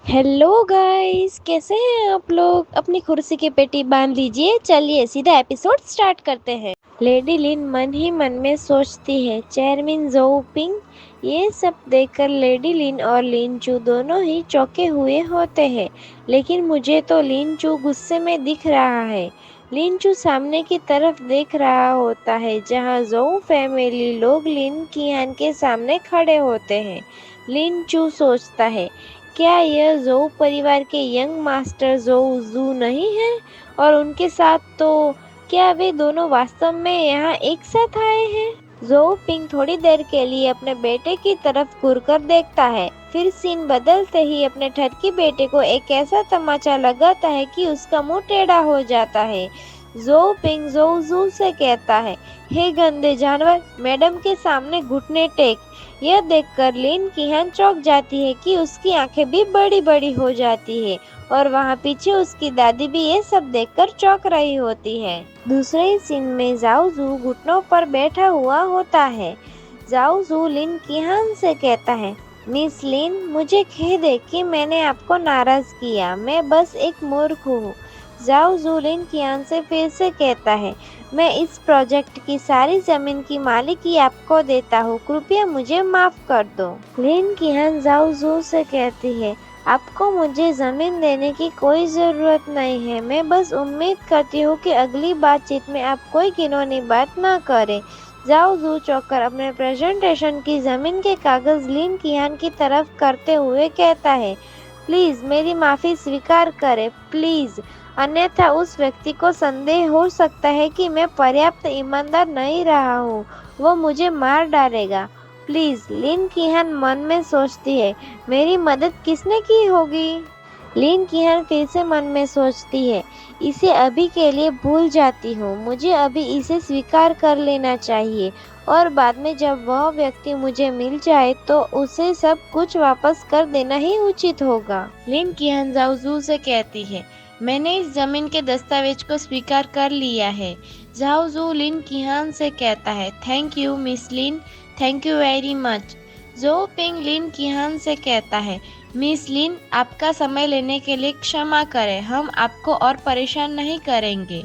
Hello guys, कैसे हैं आप लोग। अपनी कुर्सी की पेटी बांध लीजिए, चलिए सीधा एपिसोड स्टार्ट करते हैं। लेडी लिन मन ही मन में सोचती है, चेयरमैन जोऊ पिंग। ये सब देखकर लेडी लिन और लिन चू दोनों ही चौंके हुए होते हैं। लेकिन मुझे तो लिन चू गुस्से में दिख रहा है। लिन चू सामने की तरफ देख रहा होता है, जहां जोऊ फैमिली लोग लिन कियान के सामने खड़े होते हैं। लिन चू सोचता है, क्या यह जोऊ परिवार के यंग मास्टर जोऊ जू नहीं है? और उनके साथ तो क्या वे दोनों वास्तव में यहाँ एक साथ आए हैं? जोऊ पिंग थोड़ी देर के लिए अपने बेटे की तरफ घूरकर देखता है, फिर सीन बदलते ही अपने ठरकी बेटे को एक ऐसा तमाचा लगाता है कि उसका मुंह टेढ़ा हो जाता है। जोऊ पिंग जोऊ जू से कहता है, हे गंदे जानवर, मैडम के सामने घुटने टेक। यह देखकर लिन किहान चौंक जाती है कि उसकी आंखें भी बड़ी बड़ी हो जाती है और वहाँ पीछे उसकी दादी भी ये सब देखकर चौंक रही होती है। दूसरे ही सीन में जाओ जू घुटनों पर बैठा हुआ होता है। जाओ जू लिन किहान से कहता है, मिस लिन, मुझे खेद है कि मैंने आपको नाराज किया। मैं बस एक मूर्ख हूँ। जाओ जू लिन किहान से फिर से कहता है, मैं इस प्रोजेक्ट की सारी जमीन की मालिकी आपको देता हूँ, कृपया मुझे माफ कर दो। लिन किहान जाओ जू से कहती है, आपको मुझे जमीन देने की कोई जरूरत नहीं है। मैं बस उम्मीद करती हूँ कि अगली बातचीत में आप कोई घिनौनी बात ना करें। जाओ जू चौंककर अपने प्रेजेंटेशन की जमीन के कागज लिन किहान की तरफ करते हुए कहता है, प्लीज मेरी माफी स्वीकार करें, प्लीज, अन्यथा उस व्यक्ति को संदेह हो सकता है कि मैं पर्याप्त ईमानदार नहीं रहा हूँ। वो मुझे मार डालेगा। प्लीज। लिन किहान मन में सोचती है, मेरी मदद किसने की होगी? लिन किहान फिर से मन में सोचती है, इसे अभी के लिए भूल जाती हूँ। मुझे अभी इसे स्वीकार कर लेना चाहिए और बाद में जब वह व्यक्ति मुझे मिल जाए तो उसे सब कुछ वापस कर देना ही उचित होगा। लिन किहान जाओ जू से कहती है, मैंने इस जमीन के दस्तावेज को स्वीकार कर लिया है। जाओ जू लिन किहान से कहता है, thank you Miss Lin, thank you very much. जो पिंग लिन किहान से कहता है, मिस लिन, आपका समय लेने के लिए क्षमा करें, हम आपको और परेशान नहीं करेंगे।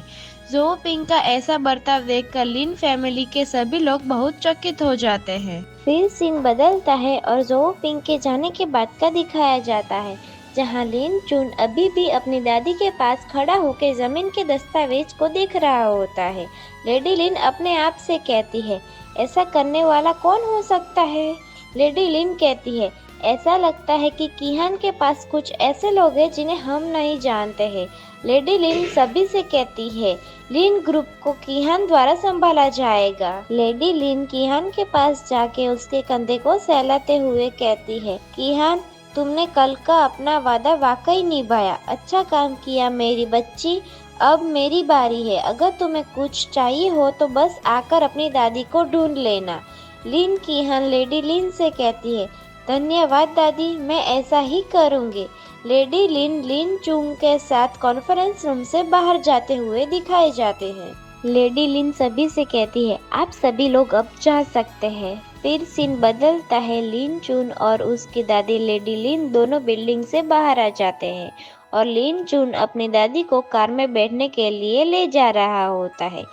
जो पिंग का ऐसा बर्ताव देखकर लिन फैमिली के सभी लोग बहुत चकित हो जाते हैं। फिर सीन बदलता है और जो पिंग के जाने के बाद का दिखाया जाता है, जहां लिन चुन अभी भी अपनी दादी के पास खड़ा होकर जमीन के दस्तावेज को देख रहा होता है। लेडी लिन अपने आप से कहती है, ऐसा करने वाला कौन हो सकता है? लेडी लिन कहती है, ऐसा लगता है कि किहान के पास कुछ ऐसे लोग हैं जिन्हें हम नहीं जानते हैं। लेडी लिन सभी से कहती है, लिन ग्रुप को किहान द्वारा संभाला जाएगा। लेडी लिन किहान के पास जाके उसके कंधे को सहलाते हुए कहती है, किहान, तुमने कल का अपना वादा वाकई निभाया। अच्छा काम किया मेरी बच्ची। अब मेरी बारी है। अगर तुम्हें कुछ चाहिए हो तो बस आकर अपनी दादी को ढूंढ लेना। लिन किहान लेडी लिन से कहती है, धन्यवाद दादी, मैं ऐसा ही करूँगी। लेडी लिन लिन चुंग के साथ कॉन्फ्रेंस रूम से बाहर जाते हुए दिखाए जाते हैं। लेडी लिन सभी से कहती है, आप सभी लोग अब जा सकते हैं। फिर सीन बदलता है। लिन चुन और उसकी दादी लेडी लिन दोनों बिल्डिंग से बाहर आ जाते हैं और लिन चुन अपनी दादी को कार में बैठने के लिए ले जा रहा होता है।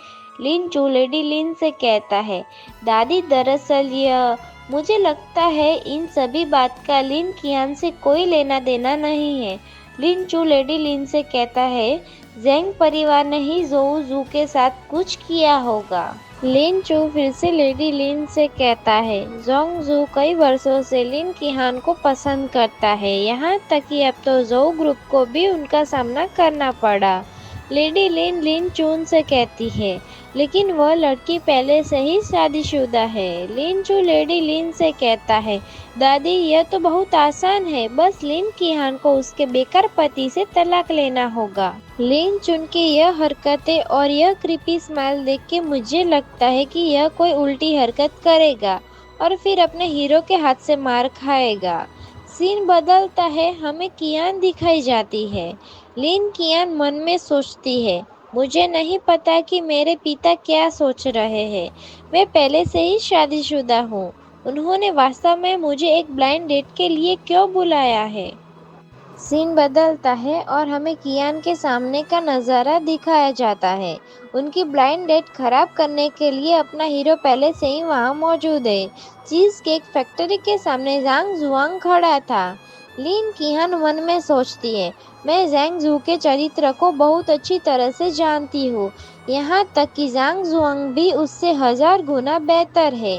लिन चू लेडी लिन से कहता है, दादी, दरअसल यह मुझे लगता है इन सभी बात का लिन किहान से कोई लेना देना नहीं है। लिन चू लेडी लिन से कहता है, जेंग परिवार ने ही जोऊ जू के साथ कुछ किया होगा। लिन चू फिर से लेडी लिन से कहता है, जोंग जू कई वर्षों से लिन किहान को पसंद करता है, यहाँ तक कि अब तो जोऊ ग्रुप को भी उनका सामना करना पड़ा। लेडी लिन लिन चून से कहती है, लेकिन वह लड़की पहले से ही शादीशुदा है। लिन चू लेडी लिन से कहता है, दादी, यह तो बहुत आसान है, बस लिन किहान को उसके बेकार पति से तलाक लेना होगा। लिन चुन की यह हरकतें और यह क्रीपी स्माइल देख के मुझे लगता है कि यह कोई उल्टी हरकत करेगा और फिर अपने हीरो के हाथ से मार खाएगा। सीन बदलता है। हमें कियान दिखाई जाती है। लिन कियान मन में सोचती है, मुझे नहीं पता कि मेरे पिता क्या सोच रहे हैं। मैं पहले से ही शादीशुदा हूँ। उन्होंने वास्तव में मुझे एक ब्लाइंड डेट के लिए क्यों बुलाया है? सीन बदलता है और हमें कियान के सामने का नज़ारा दिखाया जाता है। उनकी ब्लाइंड डेट खराब करने के लिए अपना हीरो पहले से ही वहाँ मौजूद है। चीज़ केक फैक्ट्री के सामने जांग जुआंग खड़ा था। लिन कियान मन में सोचती है, मैं जैंग जू के चरित्र को बहुत अच्छी तरह से जानती हूँ, यहाँ तक कि जांग जुआंग भी उससे 1000 गुना बेहतर है।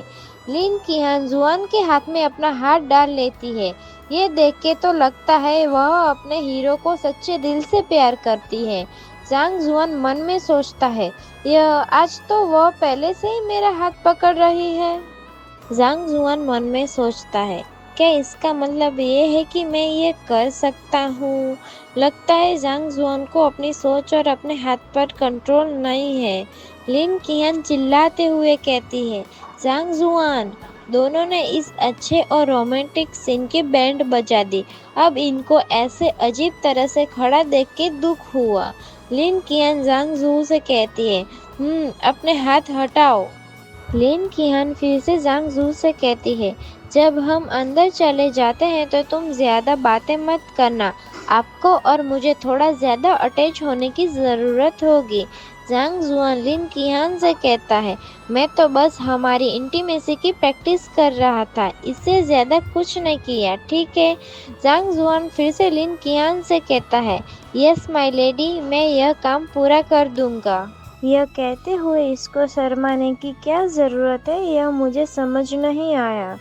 लिन कियान जुआन के हाथ में अपना हाथ डाल लेती है। ये देख के तो लगता है वह अपने हीरो को सच्चे दिल से प्यार करती है। जांग जुआन मन में सोचता है, यह आज तो वह पहले से ही मेरा हाथ पकड़ रही है। जांग जुआन मन में सोचता है, क्या इसका मतलब ये है कि मैं ये कर सकता हूँ? लगता है जांग जुआन को अपनी सोच और अपने हाथ पर कंट्रोल नहीं है। लिन कियान चिल्लाते हुए कहती है, जांग जुआन। दोनों ने इस अच्छे और रोमांटिक सीन की बैंड बजा दी। अब इनको ऐसे अजीब तरह से खड़ा देख के दुख हुआ। लिन कियान जांग जू से कहती है, अपने हाथ हटाओ। लिन कियान फिर से जांग जू से कहती है, जब हम अंदर चले जाते हैं तो तुम ज्यादा बातें मत करना, आपको और मुझे थोड़ा ज्यादा अटैच होने की जरूरत होगी। जांग जुआन लिन कियान से कहता है, मैं तो बस हमारी इंटीमेसी की प्रैक्टिस कर रहा था, इससे ज्यादा कुछ नहीं किया, ठीक है? जांग जुआन फिर से लिन कियान से कहता है, यस माय लेडी, मैं यह काम पूरा कर दूंगा। यह कहते हुए इसको शर्माने की क्या ज़रूरत है, यह मुझे समझ नहीं आया।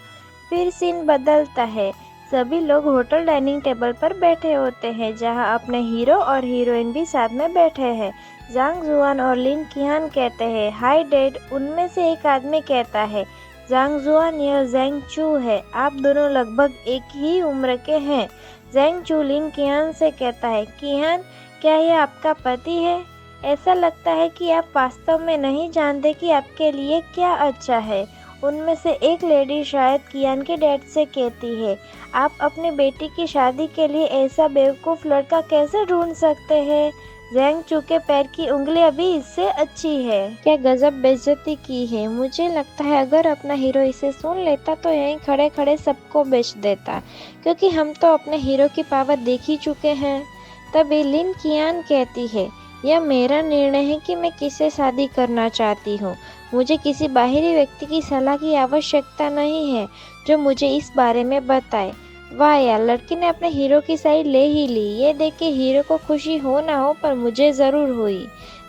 फिर सीन बदलता है। सभी लोग होटल डाइनिंग टेबल पर बैठे होते हैं, जहां अपने हीरो और हीरोइन भी साथ में बैठे हैं। जांग जुआन और लिन कियान कहते हैं, हाय डैड। उनमें से एक आदमी कहता है, जांग जुआन, यह जैंग चू है, आप दोनों लगभग एक ही उम्र के हैं। जैंग चू लिन कियान से कहता है, कियान, क्या यह आपका पति है? ऐसा लगता है कि आप वास्तव में नहीं जानते कि आपके लिए क्या अच्छा है। उनमें से एक लेडी शायद कियान के डैड से कहती है, आप अपनी बेटी की शादी के लिए ऐसा बेवकूफ़ लड़का कैसे ढूंढ सकते हैं? जैंग चू के पैर की उंगलियां भी इससे अच्छी है। क्या गजब बेइज्जती की है। मुझे लगता है अगर अपना हीरो इसे सुन लेता तो यहीं खड़े खड़े सबको बेच देता, क्योंकि हम तो अपने हीरो की पावर देख ही चुके हैं। तभी लिन कियान कहती है, यह मेरा निर्णय है कि मैं किससे शादी करना चाहती हूँ। मुझे किसी बाहरी व्यक्ति की सलाह की आवश्यकता नहीं है जो मुझे इस बारे में बताए। वाह यार, लड़की ने अपने हीरो की साइड ले ही ली। ये देख के हीरो को खुशी हो ना हो, पर मुझे ज़रूर हुई।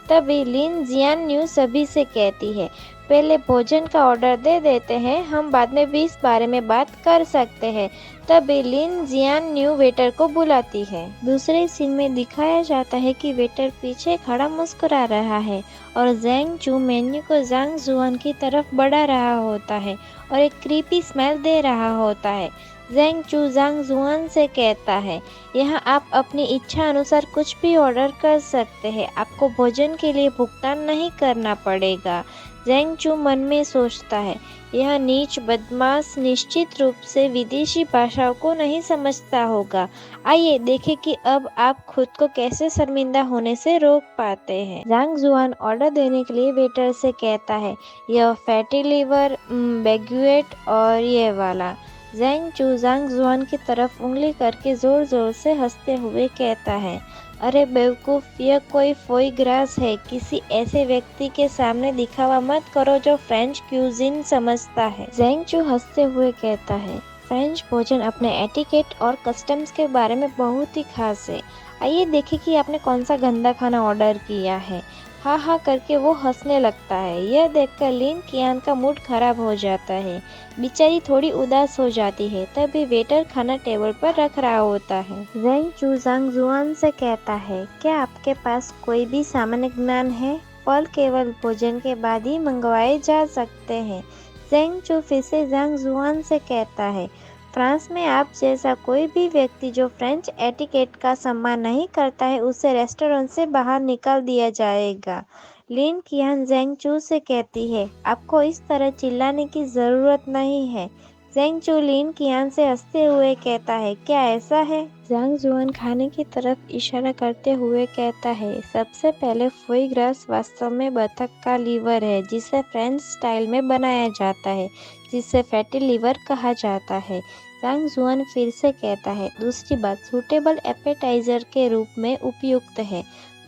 तभी लिन जियान न्यू सभी से कहती है, पहले भोजन का ऑर्डर दे देते हैं, हम बाद में भी इस बारे में बात कर सकते हैं। तभी लिन जियान न्यू वेटर को बुलाती है। दूसरे सीन में दिखाया जाता है कि वेटर पीछे खड़ा मुस्कुरा रहा है और जैंग चू मेन्यू को जांग जुआन की तरफ बढ़ा रहा होता है और एक क्रीपी स्मेल दे रहा होता है। जैंग चू जांग जुआन से कहता है, यहाँ आप अपनी इच्छा अनुसार कुछ भी ऑर्डर कर सकते हैं, आपको भोजन के लिए भुगतान नहीं करना पड़ेगा। जैंग चू मन में सोचता है, यह नीच बदमाश निश्चित रूप से विदेशी भाषाओं को नहीं समझता होगा। आइए देखें कि अब आप खुद को कैसे शर्मिंदा होने से रोक पाते हैं। जांग जुआन ऑर्डर देने के लिए वेटर से कहता है, यह फैटी लिवर, बैगुएट और ये वाला। जैंग चू जांग जुआन की तरफ उंगली करके जोर जोर से हंसते हुए कहता है, अरे बेवकूफ़, यह कोई फोई ग्रास है। किसी ऐसे व्यक्ति के सामने दिखावा मत करो जो फ्रेंच क्यूजिन समझता है। जैंग चू हंसते हुए कहता है, फ्रेंच भोजन अपने एटिकेट और कस्टम्स के बारे में बहुत ही खास है। आइए देखें कि आपने कौन सा गंदा खाना ऑर्डर किया है। हाँ हाँ करके वो हंसने लगता है। यह देखकर लिन कियान का मूड खराब हो जाता है। बेचारी थोड़ी उदास हो जाती है। तभी वेटर खाना टेबल पर रख रहा होता है। जैंग चू जांग जुआन से कहता है, क्या आपके पास कोई भी सामान्य ज्ञान है? फल केवल भोजन के बाद ही मंगवाए जा सकते हैं। जैंग चू फिर से जांग जुआन से कहता है, फ्रांस में आप जैसा कोई भी व्यक्ति जो फ्रेंच एटिकेट का सम्मान नहीं करता है, उसे रेस्टोरेंट से बाहर निकाल दिया जाएगा। लिन कियान जैंग चू से कहती है, आपको इस तरह चिल्लाने की ज़रूरत नहीं है। जैंग चू लिन कियान से हंसते हुए कहता है, क्या ऐसा है? जांग जुआन खाने की तरफ इशारा करते हुए कहता है, सबसे पहले फोई ग्रास वास्तव में बतख का लीवर है, जिसे फ्रेंच स्टाइल में बनाया जाता है, जिसे फैटी लीवर कहा जाता है। जांग जुआन फिर से कहता है, दूसरी बात सूटेबल एपेटाइजर के रूप में उपयुक्त है।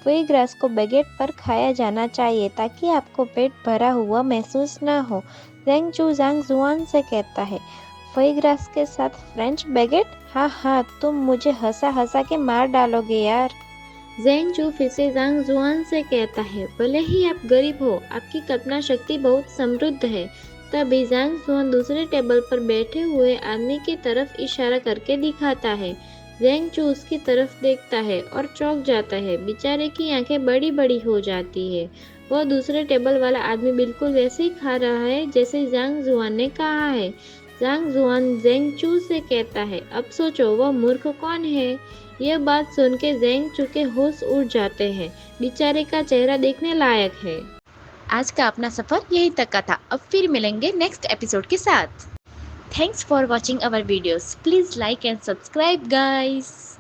फुई ग्रास को बैगेट पर खाया जाना चाहिए ताकि आपको पेट भरा हुआ महसूस ना हो। जेंग चू जांग जुआन से कहता है, फुई ग्रास के साथ फ्रेंच बैगेट? हाँ हाँ, तुम मुझे हंसा हंसा के मार डालोगे यार। जेंग चू फिर से जांग जुआन से कहता है, भले ही आप गरीब हो, आपकी कल्पना शक्ति बहुत समृद्ध है। तभी जांग जुआन दूसरे टेबल पर बैठे हुए आदमी की तरफ इशारा करके दिखाता है। जेंग चू उसकी तरफ देखता है और चौंक जाता है। बेचारे की आंखें बड़ी बड़ी हो जाती है। वह दूसरे टेबल वाला आदमी बिल्कुल वैसे ही खा रहा है जैसे जांग जुआन ने कहा है। जांग जुआन जेंग चू से कहता है, अब सोचो वह मूर्ख कौन है। यह बात सुन के जेंग चू के होश उड़ जाते हैं। बेचारे का चेहरा देखने लायक है। आज का अपना सफर यहीं तक का था। अब फिर मिलेंगे नेक्स्ट एपिसोड के साथ। Thanks for watching our videos. Please like and subscribe guys.